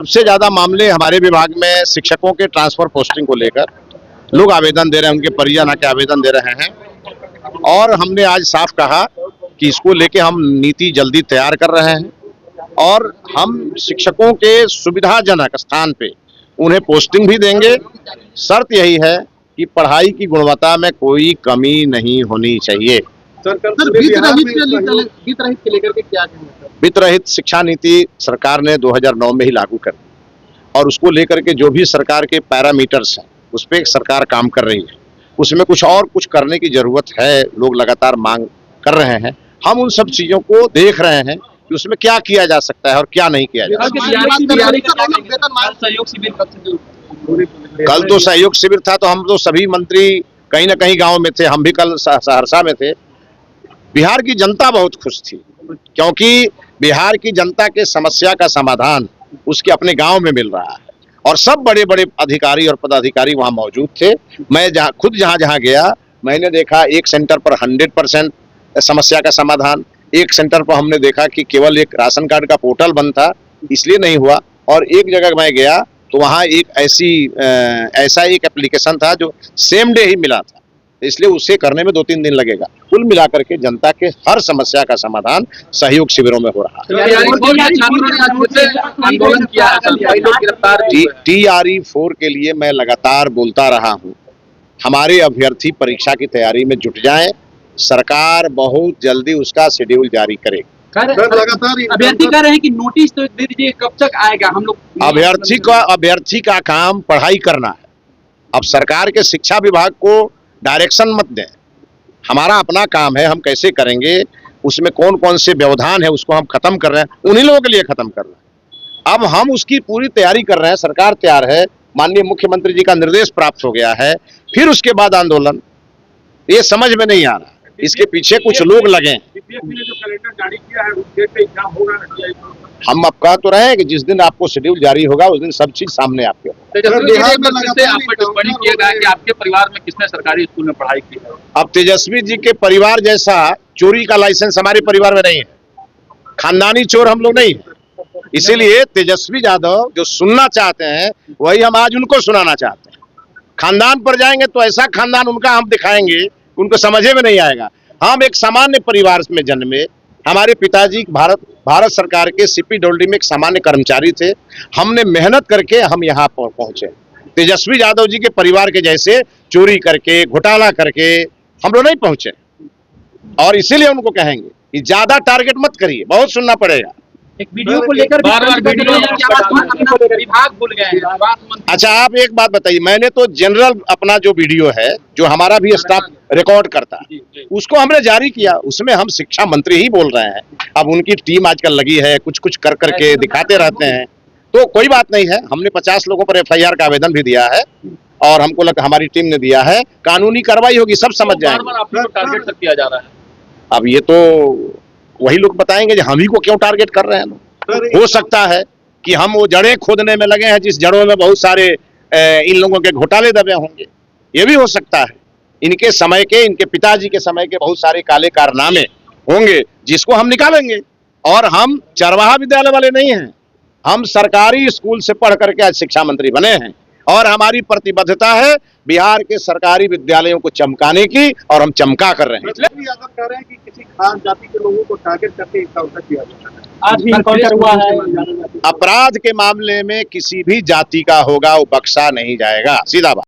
सबसे ज्यादा मामले हमारे विभाग में शिक्षकों के ट्रांसफर पोस्टिंग को लेकर लोग आवेदन दे रहे हैं, उनके परिजन आके आवेदन दे रहे हैं। और हमने आज साफ कहा कि इसको लेके हम नीति जल्दी तैयार कर रहे हैं और हम शिक्षकों के सुविधाजनक स्थान पे उन्हें पोस्टिंग भी देंगे। शर्त यही है कि पढ़ाई की गुणवत्ता में कोई कमी नहीं होनी चाहिए। वित्त रहित शिक्षा नीति सरकार ने 2009 में ही लागू कर दी और उसको लेकर के जो भी सरकार के पैरामीटर्स हैं उस पर सरकार काम कर रही है। उसमें कुछ करने की जरूरत है, लोग लगातार मांग कर रहे हैं। हम उन सब चीजों को देख रहे हैं कि उसमें क्या किया जा सकता है और क्या नहीं किया जा सकता। कल तो सहयोग शिविर था, तो हम तो सभी मंत्री कहीं ना कहीं गांव में थे, हम भी कल सहरसा में थे। बिहार की जनता बहुत खुश थी क्योंकि बिहार की जनता के समस्या का समाधान उसके अपने गांव में मिल रहा है और सब बड़े बड़े अधिकारी और पदाधिकारी वहां मौजूद थे। मैं खुद जहां गया मैंने देखा एक सेंटर पर 100% समस्या का समाधान, एक सेंटर पर हमने देखा कि केवल एक राशन कार्ड का पोर्टल बंद था इसलिए नहीं हुआ, और एक जगह मैं गया तो वहां एक ऐसा एक एप्लीकेशन था जो सेम डे ही मिला था, इसलिए उसे करने में 2-3 दिन लगेगा। कुल मिलाकर के जनता के हर समस्या का समाधान सहयोग शिविरों में हो रहा है। TRE-4 के लिए मैं लगातार बोलता रहा हूं, हमारे अभ्यर्थी परीक्षा की तैयारी में जुट जाएं। सरकार बहुत जल्दी उसका शेड्यूल जारी करेगी। अभ्यर्थी कह रहे हैं कि नोटिस तो दे दीजिए, कब तक आएगा? हम लोग अभ्यर्थी का काम पढ़ाई करना है। अब सरकार के शिक्षा विभाग को डायरेक्शन मत दें, हमारा अपना काम है, हम कैसे करेंगे, उसमें कौन कौन से व्यवधान है उसको हम खत्म कर रहे हैं, उन्हीं लोगों के लिए खत्म कर रहे हैं। अब हम उसकी पूरी तैयारी कर रहे हैं, सरकार तैयार है, माननीय मुख्यमंत्री जी का निर्देश प्राप्त हो गया है, फिर उसके बाद आंदोलन। ये समझ में नहीं आ रहा, इसके पीछे कुछ लोग लगे। हम अब कह तो रहे हैं कि जिस दिन आपको शेड्यूल जारी होगा उस दिन सब चीज सामने आपके आपके परिवार में किसने सरकारी स्कूल में पढ़ाई की है? अब तेजस्वी जी के परिवार जैसा चोरी का लाइसेंस हमारे परिवार में नहीं है, खानदानी चोर हम लोग नहीं है। इसीलिए तेजस्वी यादव जो सुनना चाहते हैं वही हम आज उनको सुनाना चाहते हैं। खानदान पर जाएंगे तो ऐसा खानदान उनका हम दिखाएंगे उनको समझे में नहीं आएगा। हम एक सामान्य परिवार में जन्मे, हमारे पिताजी भारत सरकार के CPWD में एक सामान्य कर्मचारी थे। हमने मेहनत करके हम यहाँ पहुंचे। तेजस्वी यादव जी के परिवार के जैसे चोरी करके घोटाला करके हम लोग नहीं पहुंचे, और इसीलिए उनको कहेंगे कि ज्यादा टारगेट मत करिए, बहुत सुनना पड़ेगा। एक वीडियो को लेकर विभाग भूल गए हैं। अच्छा, आप एक बात बताइए, मैंने तो जनरल अपना जो वीडियो है जो हमारा भी स्टाफ रिकॉर्ड करता है उसको हमने जारी किया, उसमें हम शिक्षा मंत्री ही बोल रहे हैं। अब उनकी टीम आजकल लगी है, कुछ कर करके दिखाते रहते हैं, तो कोई बात नहीं है। हमने 50 लोगों पर FIR का आवेदन भी दिया है और हमको लगा हमारी टीम ने दिया है, कानूनी कार्रवाई होगी, सब समझ जाएंगे। टारगेट तक किया जा रहा है। अब ये तो वही लोग बताएंगे कि हम ही को क्यों टारगेट कर रहे हैं। हो सकता है कि हम वो जड़ें खोदने में लगे हैं जिस जड़ों में बहुत सारे इन लोगों के घोटाले दबे होंगे, ये भी हो सकता है। इनके समय के, इनके पिताजी के समय के बहुत सारे काले कारनामे होंगे जिसको हम निकालेंगे। और हम चरवाहा विद्यालय वाले नहीं हैं, हम सरकारी स्कूल से पढ़ करके आज शिक्षा मंत्री बने हैं और हमारी प्रतिबद्धता है बिहार के सरकारी विद्यालयों को चमकाने की, और हम चमका कर रहे हैं। यादव कह रहे हैं कि किसी खास जाति के लोगों को टारगेट करके एनकाउंटर किया जाता है। आज भी एनकाउंटर हुआ है। अपराध के मामले में किसी भी जाति का होगा वो बख्शा नहीं जाएगा, सीधा बात।